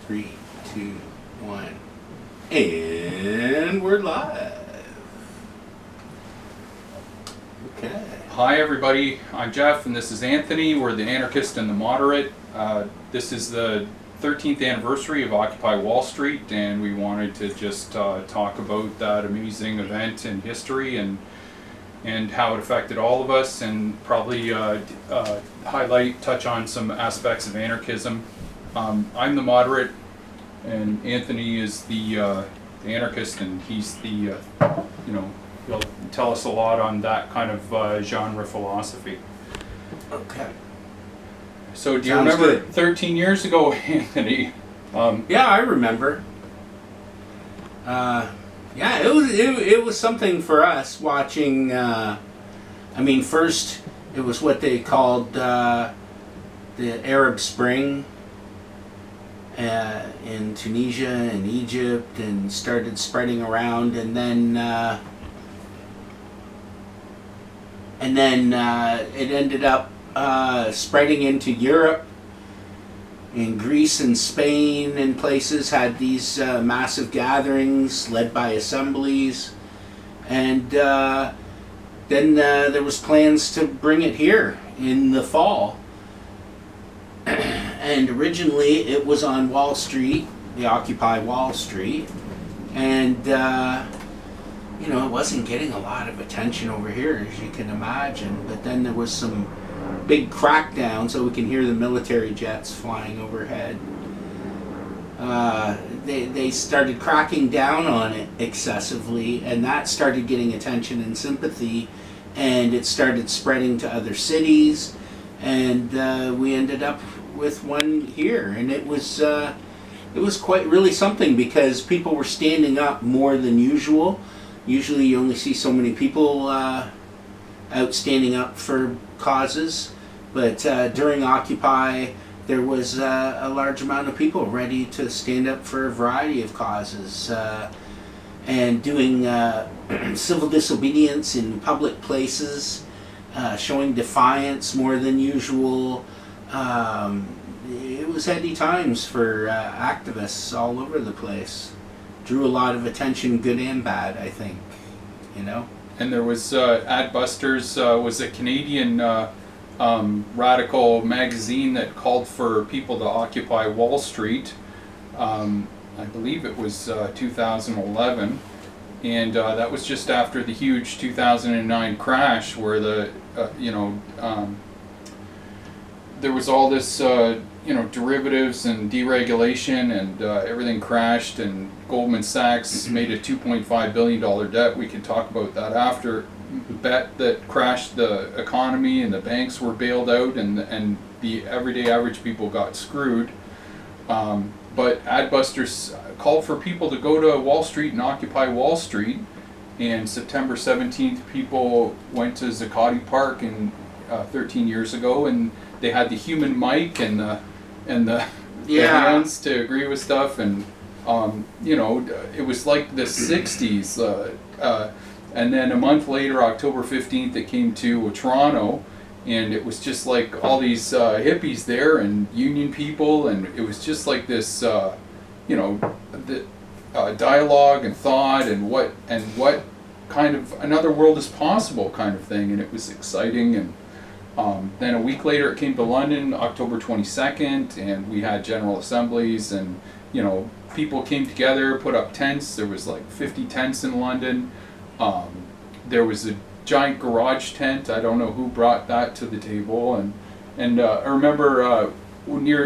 3, 2, 1. And we're live. Okay. Hi everybody, I'm Jeff and this is Anthony. We're the Anarchist and the Moderate. This is the 13th anniversary of Occupy Wall Street, and we wanted to just talk about that amazing event in history and how it affected all of us, and probably touch on some aspects of anarchism. I'm the Moderate, and Anthony is the Anarchist, and he's the, he'll tell us a lot on that kind of genre philosophy. Okay. So do you Sounds remember good. 13 years ago, Anthony? Yeah, I remember. Yeah, it was something for us watching. First it was what they called the Arab Spring in Tunisia and Egypt, and started spreading around, and then it ended up spreading into Europe. In Greece and Spain and places had these massive gatherings led by assemblies, and then there was plans to bring it here in the fall. And originally it was on Wall Street, the Occupy Wall Street, and it wasn't getting a lot of attention over here, as you can imagine. But then there was some big crackdown, so we can hear the military jets flying overhead. They started cracking down on it excessively, and that started getting attention and sympathy, and it started spreading to other cities, and we ended up with one here, and it was quite really something, because people were standing up more than usual. Usually you only see so many people out standing up for causes, but during Occupy there was a large amount of people ready to stand up for a variety of causes, and doing civil disobedience in public places, showing defiance more than usual. It was heady times for activists all over the place. Drew a lot of attention, good and bad, I think. And there was Adbusters was a Canadian radical magazine that called for people to occupy Wall Street. I believe it was 2011, and that was just after the huge 2009 crash, where there was all this derivatives and deregulation, and everything crashed, and Goldman Sachs made a $2.5 billion debt. We can talk about that after. Bet that crashed the economy, and the banks were bailed out, and the everyday average people got screwed. But Adbusters called for people to go to Wall Street and occupy Wall Street, and September 17th people went to Zuccotti Park 13 years ago, and they had the human mic and the hands to agree with stuff, and it was like the 60s. And then a month later, October 15th, it came to Toronto, and it was just like all these hippies there and union people, and it was just like this, dialogue and thought, and what kind of another world is possible kind of thing, and it was exciting. And then a week later, it came to London, October 22nd, and we had general assemblies, and people came together, put up tents. There was like 50 tents in London. There was a giant garage tent. I don't know who brought that to the table, and I remember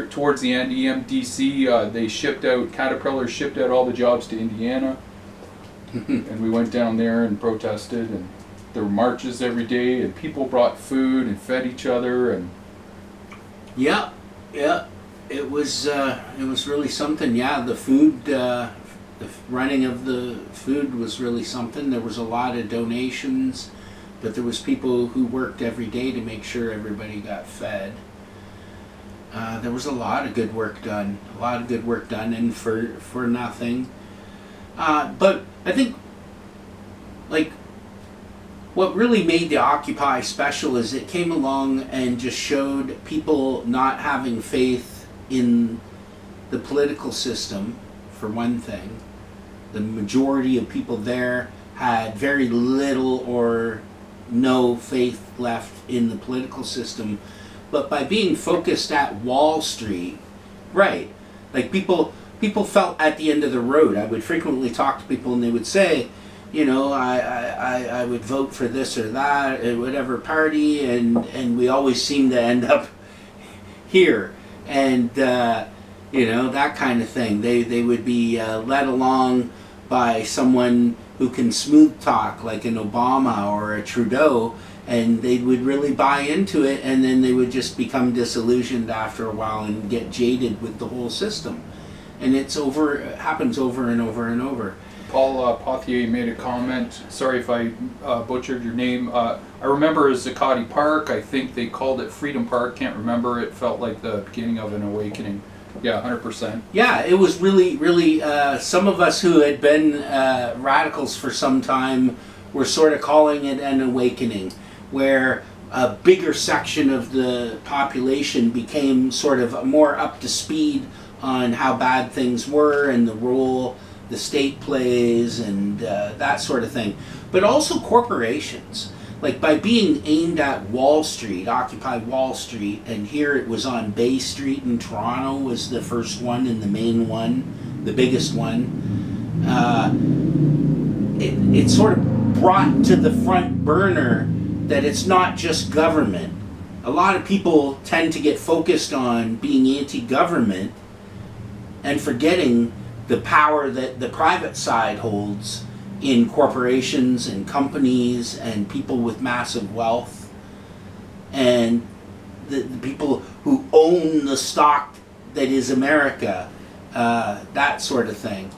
towards the end, EMDC, Caterpillar shipped out all the jobs to Indiana, and we went down there and protested, and there were marches every day, and people brought food and fed each other, and yeah, it was really something. Yeah, the food. The running of the food was really something. There was a lot of donations, but there was people who worked every day to make sure everybody got fed. There was a lot of good work done. And for nothing. But I think, what really made the Occupy special is it came along and just showed people not having faith in the political system, for one thing. The majority of people there had very little or no faith left in the political system. But by being focused at Wall Street, right, like people felt at the end of the road. I would frequently talk to people and they would say, you know, I would vote for this or that, whatever party, and we always seem to end up here. And, you know, that kind of thing. They would be led along by someone who can smooth talk, like an Obama or a Trudeau, and they would really buy into it, and then they would just become disillusioned after a while and get jaded with the whole system. And it happens over and over and over. Paul Pothier made a comment. Sorry if I butchered your name. I remember Zuccotti Park. I think they called it Freedom Park. Can't remember. It felt like the beginning of an awakening. Yeah, 100%. Yeah, it was really, really. Some of us who had been radicals for some time were sort of calling it an awakening, where a bigger section of the population became sort of more up to speed on how bad things were and the role the state plays and that sort of thing. But also corporations. Like by being aimed at Wall Street, Occupy Wall Street, and here it was on Bay Street in Toronto was the first one and the main one, the biggest one. It sort of brought to the front burner that it's not just government. A lot of people tend to get focused on being anti-government and forgetting the power that the private side holds in corporations and companies and people with massive wealth and the people who own the stock that is America, that sort of thing.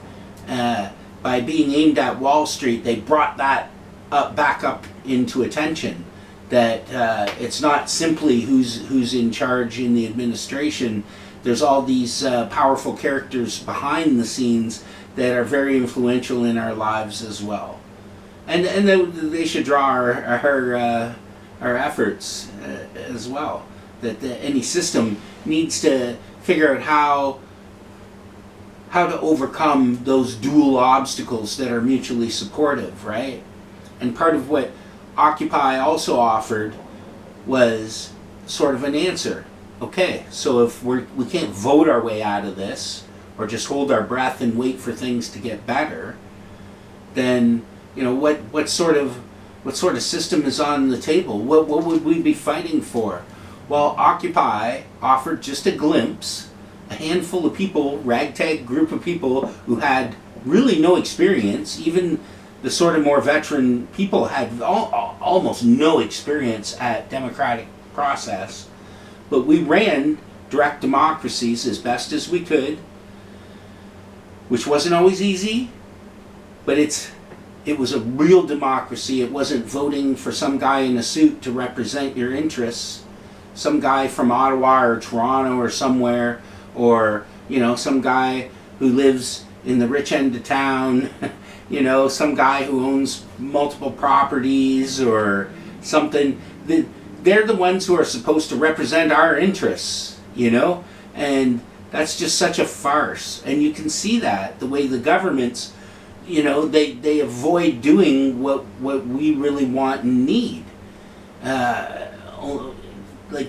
By being aimed at Wall Street, they brought that back up into attention, that it's not simply who's in charge in the administration. There's all these powerful characters behind the scenes that are very influential in our lives as well, and they should draw our efforts as well. That any system needs to figure out how to overcome those dual obstacles that are mutually supportive, right? And part of what Occupy also offered was sort of an answer. Okay, so if we can't vote our way out of this, or just hold our breath and wait for things to get better, then you know what sort of system is on the table? What would we be fighting for? Well, Occupy offered just a glimpse, a handful of people, ragtag group of people who had really no experience. Even the sort of more veteran people had almost no experience at democratic process. But we ran direct democracies as best as we could, which wasn't always easy, but it was a real democracy. It wasn't voting for some guy in a suit to represent your interests, some guy from Ottawa or Toronto or somewhere, or you know, some guy who lives in the rich end of town, you know, some guy who owns multiple properties or something. They're the ones who are supposed to represent our interests, you know, and that's just such a farce. And you can see that the way the governments, you know, they avoid doing what we really want and need. Like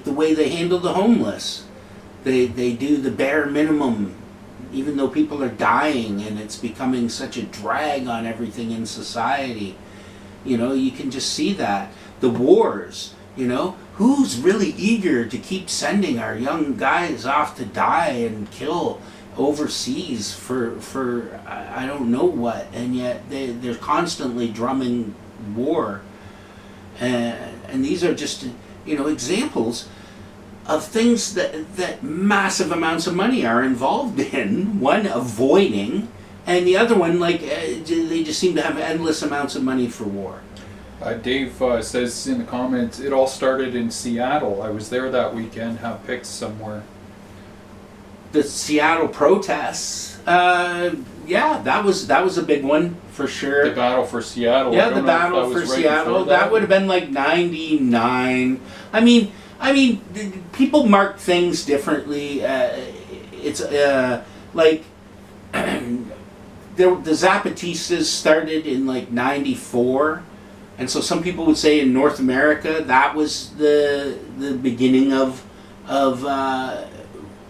the way they handle the homeless. They do the bare minimum, even though people are dying and it's becoming such a drag on everything in society. You know, you can just see that. The wars, you know, who's really eager to keep sending our young guys off to die and kill overseas for I don't know what, and yet they're constantly drumming war. And these are just, you know, examples of things that massive amounts of money are involved in. One, avoiding, and the other one, like, they just seem to have endless amounts of money for war. Dave says in the comments, it all started in Seattle. I was there that weekend. Have pics somewhere. The Seattle protests, yeah, that was a big one for sure. The battle for Seattle. Yeah, the battle for Seattle. That would have been like '99. I mean, people mark things differently. It's like the Zapatistas started in like '94, and so some people would say in North America that was the beginning of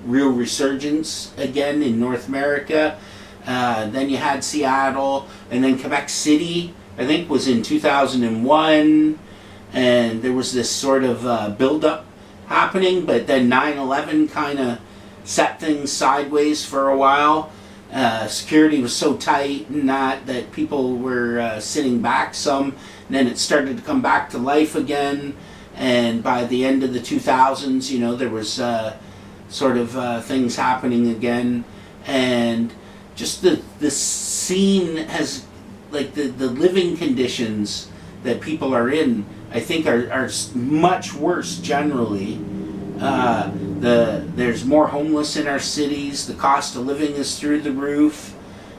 real resurgence again in North America. Then you had Seattle, and then Quebec City, I think, was in 2001, and there was this sort of build-up happening, but then 9/11 kind of set things sideways for a while. Security was so tight and that people were sitting back some, and then it started to come back to life again, and by the end of the 2000s, you know, there was sort of things happening again, and just the scene has, like, the living conditions that people are in, I think are much worse generally. There's more homeless in our cities. The cost of living is through the roof.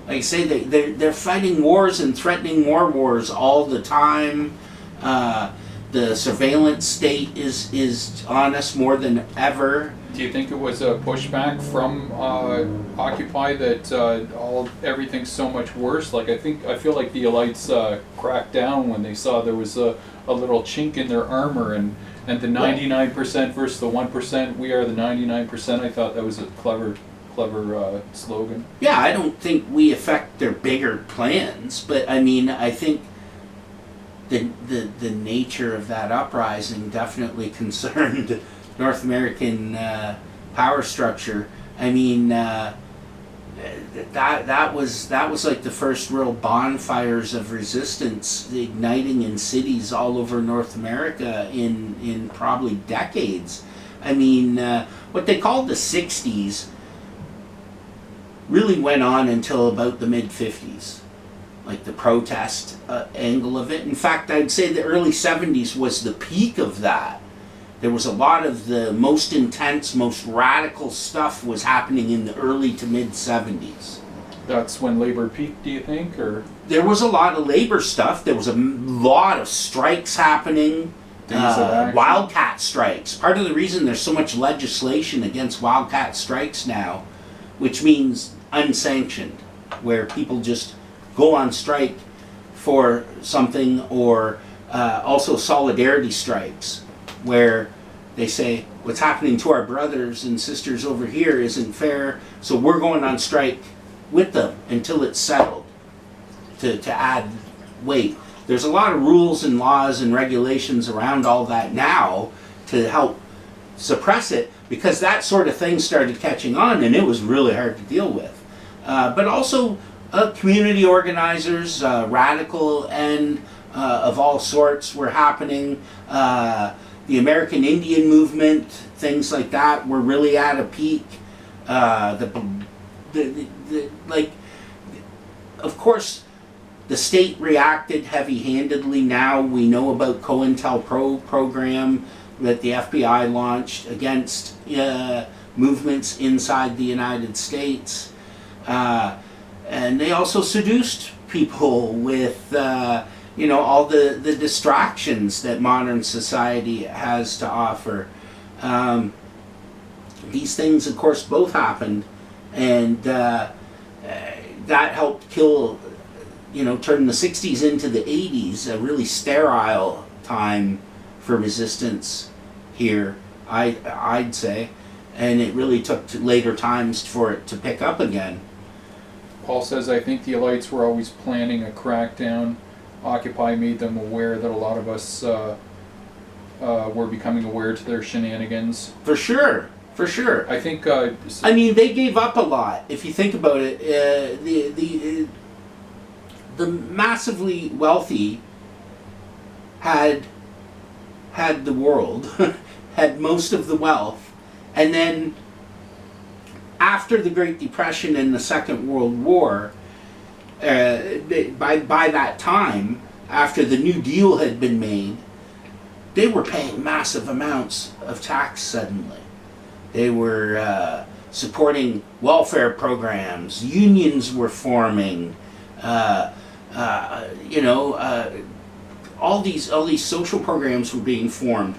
Like I say, they're fighting wars and threatening more wars all the time. The surveillance state is on us more than ever. Do you think it was a pushback from Occupy that everything's so much worse? Like, I feel like the elites cracked down when they saw there was a little chink in their armor, and the 99% versus the 1%. We are the 99%. I thought that was a clever slogan. Yeah, I don't think we affect their bigger plans, but I mean, I think the nature of that uprising definitely concerned North American power structure. I mean, that was like the first real bonfires of resistance igniting in cities all over North America in probably decades. I mean, what they called the 60s really went on until about the mid-50s, like the protest angle of it. In fact, I'd say the early 70s was the peak of that. There was a lot of the most intense, most radical stuff was happening in the early to mid-70s. That's when labor peaked, do you think? Or there was a lot of labor stuff. There was a lot of strikes happening. Wildcat strikes. Part of the reason there's so much legislation against wildcat strikes now, which means unsanctioned, where people just go on strike for something, or also solidarity strikes, where they say what's happening to our brothers and sisters over here isn't fair, so we're going on strike with them until it's settled, to add weight. There's a lot of rules and laws and regulations around all that now to help suppress it, because that sort of thing started catching on and it was really hard to deal with. But also community organizers, radical and of all sorts were happening. The American Indian movement, things like that, were really at a peak. Of course, the state reacted heavy-handedly. Now we know about COINTELPRO program that the FBI launched against movements inside the United States. And they also seduced people with all the distractions that modern society has to offer. These things, of course, both happened, and that helped kill, turn the 60s into the 80s, a really sterile time for resistance here, I'd say, and it really took to later times for it to pick up again. Paul says, I think the elites were always planning a crackdown. Occupy made them aware that a lot of us were becoming aware to their shenanigans. For sure. I think. I mean, they gave up a lot. If you think about it, the massively wealthy had the world, had most of the wealth, and then after the Great Depression and the Second World War, by that time, after the New Deal had been made, they were paying massive amounts of tax suddenly. They were supporting welfare programs. Unions were forming. All these social programs were being formed.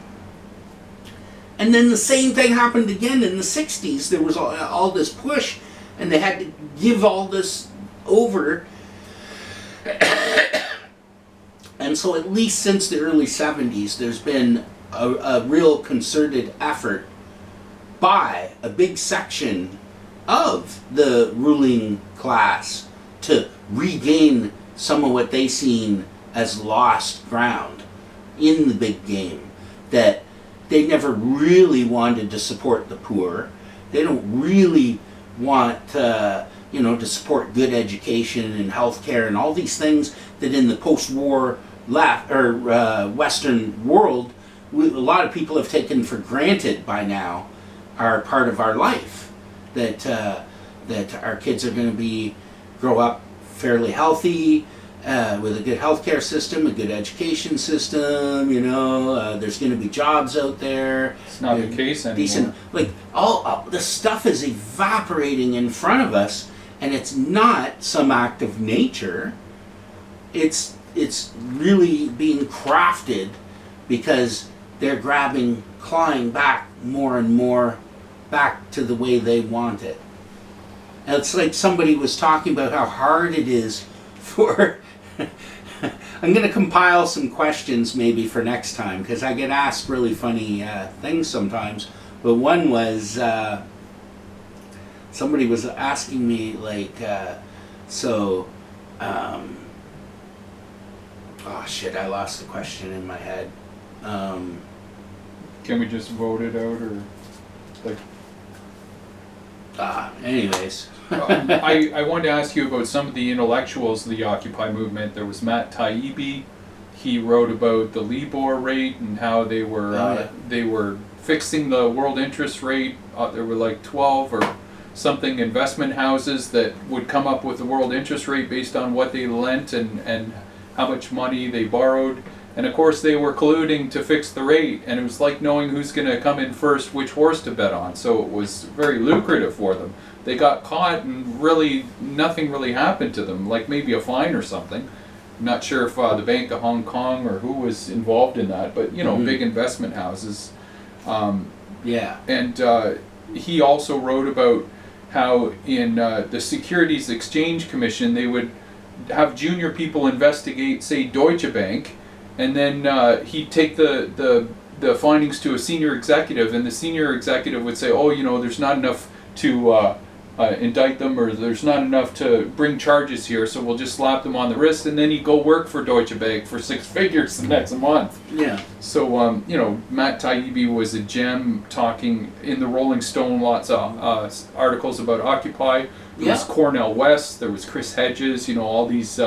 And then the same thing happened again in the 60s. There was all this push, and they had to give all this over. And so at least since the early 70s, there's been a real concerted effort by a big section of the ruling class to regain some of what they seen as lost ground in the big game, that they never really wanted to support the poor. They don't really want to support good education and healthcare and all these things that in the post-war Western world, a lot of people have taken for granted by now are part of our life. That our kids are going to grow up fairly healthy, with a good healthcare system, a good education system. There's going to be jobs out there. It's not the case anymore. Decent, all the stuff is evaporating in front of us, and it's not some act of nature. It's really being crafted because they're clawing back more and more back to the way they want it. And it's like somebody was talking about how hard it is for I'm going to compile some questions maybe for next time, because I get asked really funny things sometimes. But one was somebody was asking me oh shit, I lost the question in my head. Can we just vote it out, or anyways. I wanted to ask you about some of the intellectuals of the Occupy movement. There was Matt Taibbi. He wrote about the LIBOR rate and how they were fixing the world interest rate. There were like 12 or something investment houses that would come up with the world interest rate based on what they lent and how much money they borrowed. And of course they were colluding to fix the rate, and it was like knowing who's going to come in first, which horse to bet on. So it was very lucrative for them. They got caught and really nothing really happened to them, like maybe a fine or something. I'm not sure if the Bank of Hong Kong or who was involved in that, but big investment houses. Yeah. And he also wrote about how in the Securities Exchange Commission they would have junior people investigate, say, Deutsche Bank, and then he'd take the findings to a senior executive, and the senior executive would say, oh, there's not enough to indict them, or there's not enough to bring charges here, so we'll just slap them on the wrist, and then he'd go work for Deutsche Bank for 6 figures the next month. Yeah. So, Matt Taibbi was a gem, talking in the Rolling Stone, lots of articles about Occupy. There was Cornel West, there was Chris Hedges, all these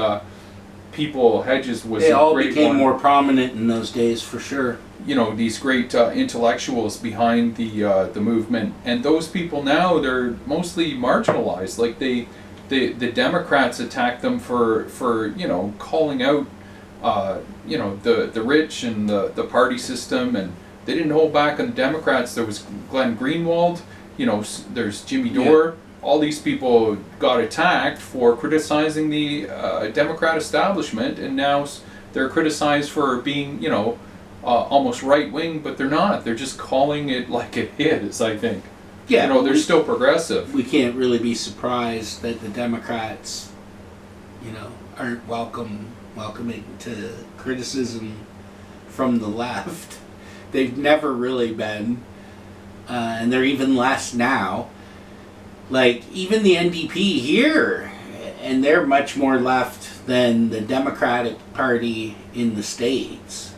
people. Hedges was they a all great became one. more prominent in those days, for sure. These great intellectuals behind the movement, and those people now, they're mostly marginalized. Like the Democrats attack them for calling out the rich and the party system, and they didn't hold back on the Democrats. There was Glenn Greenwald, there's Jimmy Dore. Yeah. All these people got attacked for criticizing the Democrat establishment, and now they're criticized for being almost right-wing, but they're not. They're just calling it like it is, I think. Yeah. They're still progressive. We can't really be surprised that the Democrats, aren't welcoming to criticism from the left. They've never really been, and they're even less now. Like, even the NDP here, and they're much more left than the Democratic Party in the States.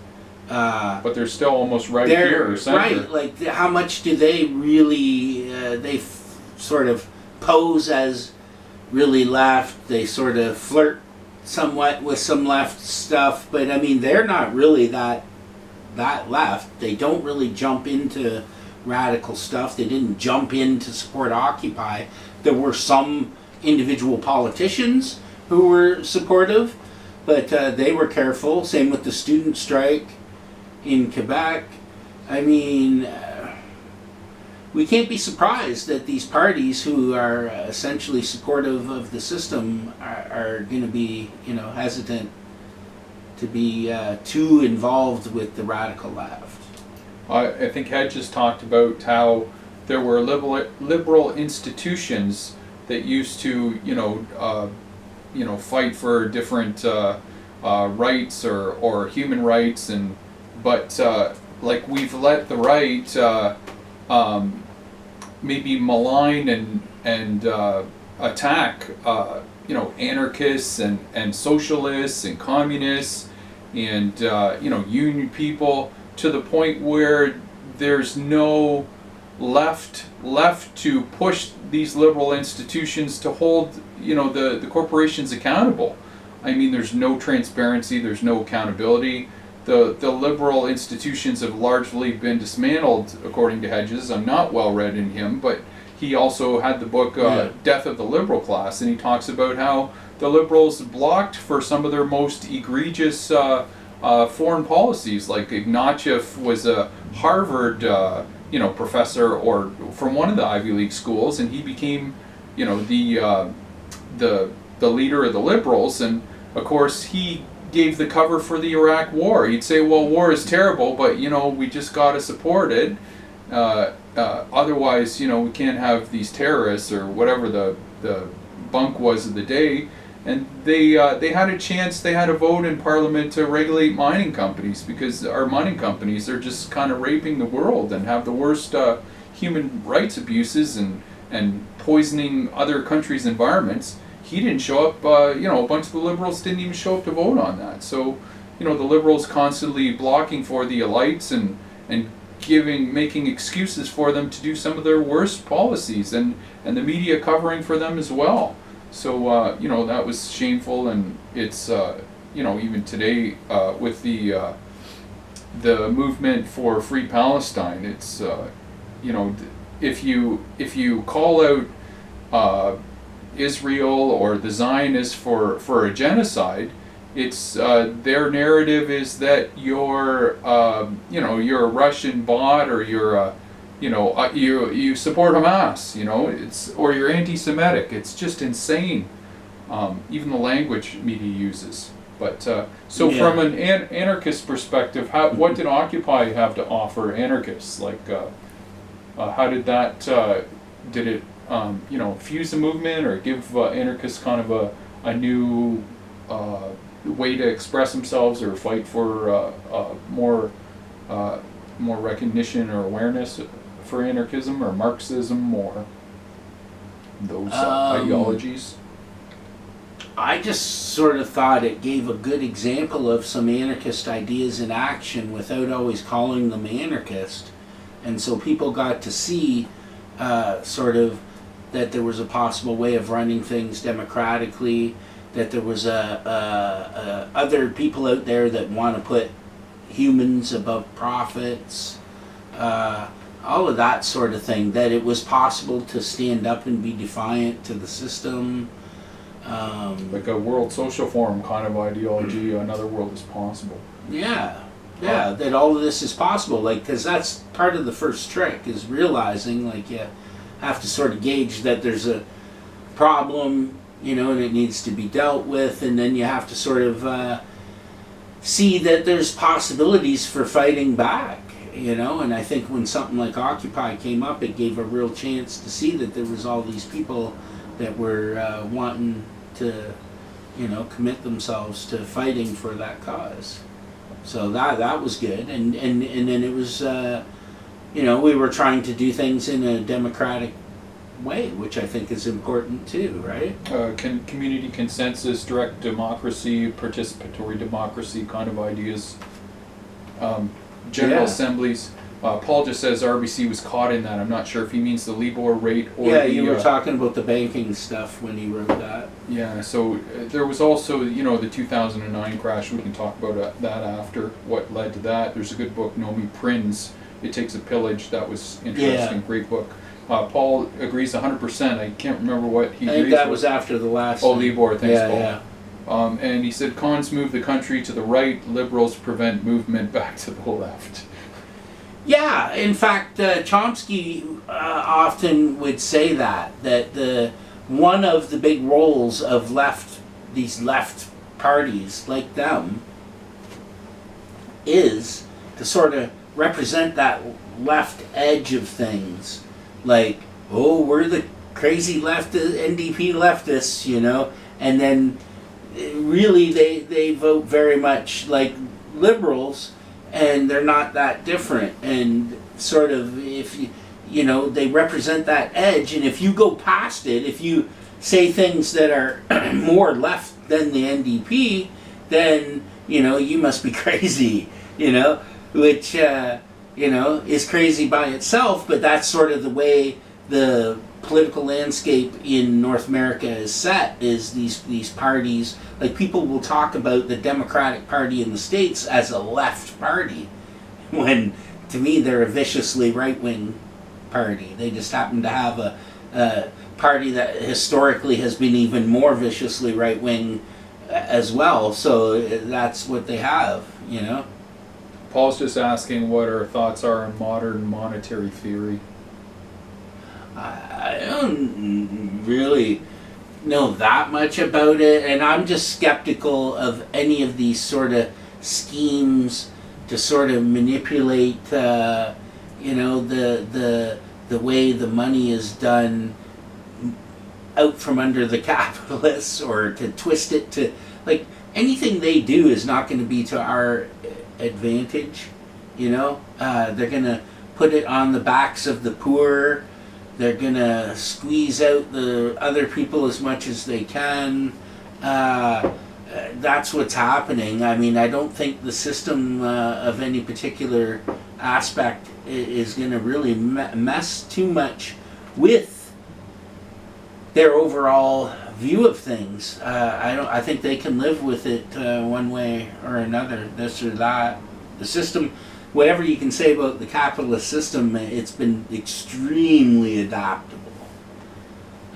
But they're still almost right here or center. Right, like how much do they really, sort of pose as really left, they sort of flirt somewhat with some left stuff, but I mean they're not really that left. They don't really jump into radical stuff. They didn't jump in to support Occupy. There were some individual politicians who were supportive, but they were careful. Same with the student strike in Quebec. I mean, we can't be surprised that these parties who are essentially supportive of the system are going to be, hesitant to be too involved with the radical left. I think Hedges talked about how there were liberal institutions that used to, fight for different rights or human rights, but like we've let the right maybe malign and attack anarchists and socialists and communists and union people, to the point where there's no left to push these liberal institutions to hold the corporations accountable. I mean, there's no transparency, there's no accountability. The liberal institutions have largely been dismantled, according to Hedges. I'm not well read in him, but he also had the book Death of the Liberal Class, and he talks about how the liberals blocked for some of their most egregious foreign policies. Like Ignatieff was a Harvard professor or from one of the Ivy League schools, and he became the leader of the liberals, and of course he gave the cover for the Iraq War. He'd say, well, war is terrible, but we just got to support it. Otherwise, we can't have these terrorists, or whatever the bunk was of the day. And they had a chance, they had a vote in Parliament to regulate mining companies, because our mining companies are just kind of raping the world and have the worst human rights abuses and poisoning other countries' environments. He didn't show up, a bunch of the liberals didn't even show up to vote on that. So, the liberals constantly blocking for the elites and making excuses for them to do some of their worst policies, and the media covering for them as well. So, that was shameful, and it's, even today, with the movement for Free Palestine, it's, if you call out Israel or the Zionists for a genocide, it's their narrative is that you're a Russian bot, or you support Hamas, or you're anti-Semitic. It's just insane. Even the language media uses. But from an anarchist perspective, what did Occupy have to offer anarchists? Like, how did that did it fuse the movement, or give anarchists kind of a new way to express themselves, or fight for more recognition or awareness for anarchism or Marxism or those ideologies? I just sort of thought it gave a good example of some anarchist ideas in action without always calling them anarchist. And so people got to see sort of that there was a possible way of running things democratically, that there was other people out there that want to put humans above profits, all of that sort of thing, that it was possible to stand up and be defiant to the system. Like a World Social Forum kind of ideology, another world is possible. Yeah, that all of this is possible, because that's part of the first trick, is realizing, you have to sort of gauge that there's a problem, and it needs to be dealt with, and then you have to sort of see that there's possibilities for fighting back, and I think when something like Occupy came up, it gave a real chance to see that there was all these people that were wanting to, commit themselves to fighting for that cause. So that was good, and then it was, we were trying to do things in a democratic way, which I think is important too, right? Community consensus, direct democracy, participatory democracy kind of ideas. General assemblies. Paul just says RBC was caught in that. I'm not sure if he means the LIBOR rate or you were talking about the banking stuff when he wrote that. Yeah, so there was also, the 2009 crash. We can talk about that after, what led to that. There's a good book, Nomi Prinz, It Takes a Pillage. That was interesting, great book. Paul agrees 100%. I can't remember what he agrees with. I think that was after the last LIBOR, thanks, Paul. Yeah. And he said, cons move the country to the right, liberals prevent movement back to the left. Yeah, in fact, Chomsky often would say that one of the big roles of these left parties like them, is to sort of represent that left edge of things. Like, we're the crazy NDP leftists, you know, and then really they vote very much like liberals, and they're not that different. And sort of, if you know, they represent that edge, and if you go past it, if you say things that are more left than the NDP, then, you know, you must be crazy, you know, which, you know, is crazy by itself, but that's sort of the way the political landscape in North America is set, is these parties. Like, people will talk about the Democratic Party in the States as a left party, when to me they're a viciously right-wing party. They just happen to have a party that historically has been even more viciously right-wing as well, so that's what they have, you know. Paul's just asking what our thoughts are on modern monetary theory. I don't really know that much about it, and I'm just skeptical of any of these sort of schemes to sort of manipulate, you know, the way the money is done out from under the capitalists, or to twist it to, like, anything they do is not going to be to our advantage, you know. They're going to put it on the backs of the poor. They're going to squeeze out the other people as much as they can. That's what's happening. I mean, I don't think the system of any particular aspect is going to really mess too much with their overall view of things. I think they can live with it one way or another, this or that. The system, whatever you can say about the capitalist system, it's been extremely adaptable,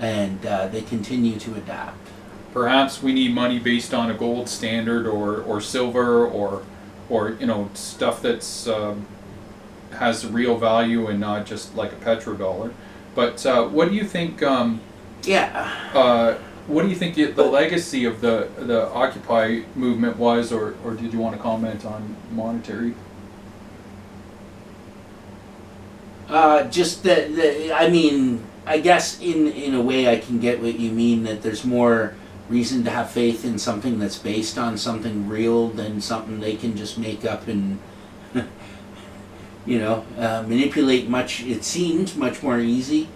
and they continue to adapt. Perhaps we need money based on a gold standard, or silver, or you know, stuff that's has real value and not just like a petrodollar. But what do you think? What do you think the legacy of the Occupy movement was, or did you want to comment on monetary? Just that, I mean, I guess in a way I can get what you mean, that there's more reason to have faith in something that's based on something real than something they can just make up and, you know, manipulate much. It seems much more easy.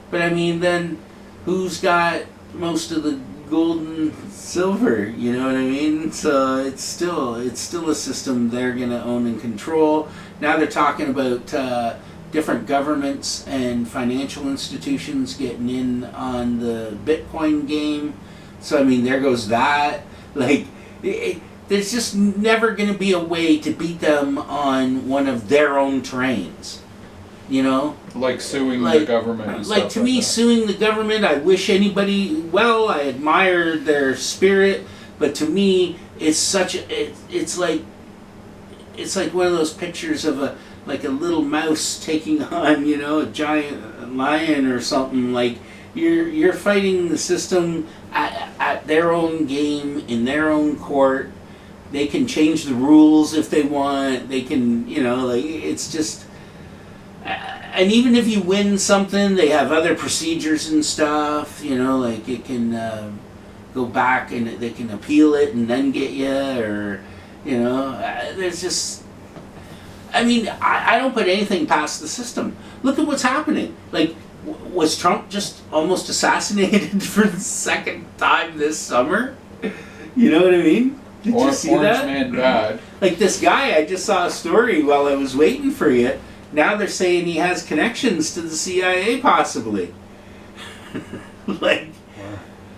But I mean, then who's got most of the gold and silver, you know what I mean? So it's still a system they're going to own and control. Now they're talking about different governments and financial institutions getting in on the Bitcoin game. So I mean, there goes that. Like, there's just never going to be a way to beat them on one of their own terrains, you know? Like suing the government and like, stuff to me, that. suing the government, I wish anybody well. I admire their spirit, but to me, it's like one of those pictures of a little mouse taking on, you know, a giant lion or something. Like, you're fighting the system at their own game, in their own court. They can change the rules if they want. They can, you know, like, it's just. And even if you win something, they have other procedures and stuff, you know, like it can go back and they can appeal it and then get you, or, you know, there's just, I mean, I don't put anything past the system. Look at what's happening. Like, was Trump just almost assassinated for the second time this summer? You know what I mean? Did you see Orange that? Man bad. Like, this guy, I just saw a story while I was waiting for you. Now they're saying he has connections to the CIA, possibly. like,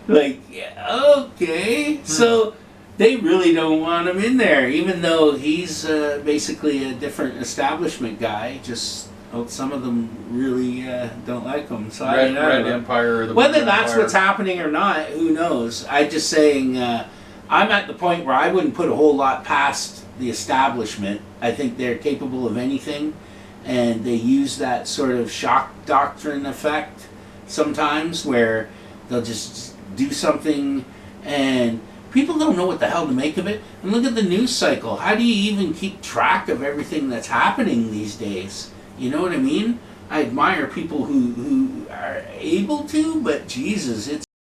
okay. So they really don't want him in there, even though he's basically a different establishment guy. Just some of them really don't like him. So Red Empire. Or the whether Blue that's Empire. what's happening or not, who knows? I'm just saying, I'm at the point where I wouldn't put a whole lot past the establishment. I think they're capable of anything. And they use that sort of shock doctrine effect sometimes, where they'll just do something and people don't know what the hell to make of it. And look at the news cycle. How do you even keep track of everything that's happening these days? You know what I mean? I admire people who are able to, but Jesus, it's